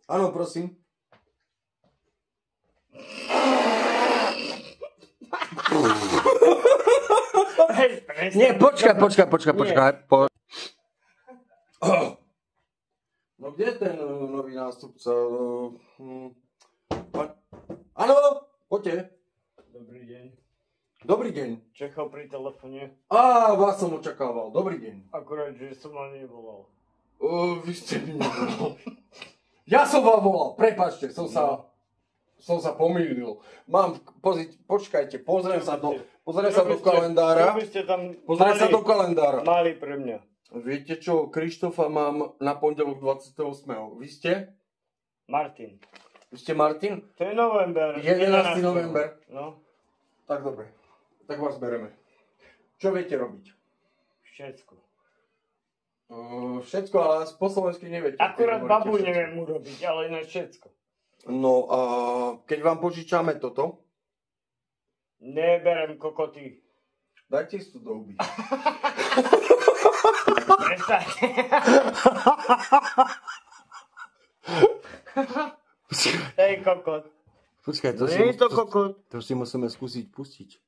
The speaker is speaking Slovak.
Áno, prosím. Nie, počkaj. No kde je ten nový nástupca? Áno, poďte. Dobrý deň. Dobrý deň. Čekal pri telefóne. Vás som očakával. Dobrý deň. Akurát, že som vám nevolal. Vy ste mi nevolal. Ja som vám volal, prepáčte, som sa pomýlil. Počkajte, pozriem sa do kalendára. Pozriem sa do kalendára. Mali pre mňa. Viete čo, Krištofa mám na pondelok 28. Vy ste? Martin. Vy ste Martin? To je november. 11. november. No. Tak dobre, tak vás bereme. Čo viete robiť? Všetko. Všetko, ale po slovensky neviete. Akurát babu neviem urobiť, ale iné všetko. No a keď vám požičame toto? Neberem kokoty. Dajte si to do huby. Prestaňte. Hej kokot. Počkaj, to si musíme skúsiť pustiť.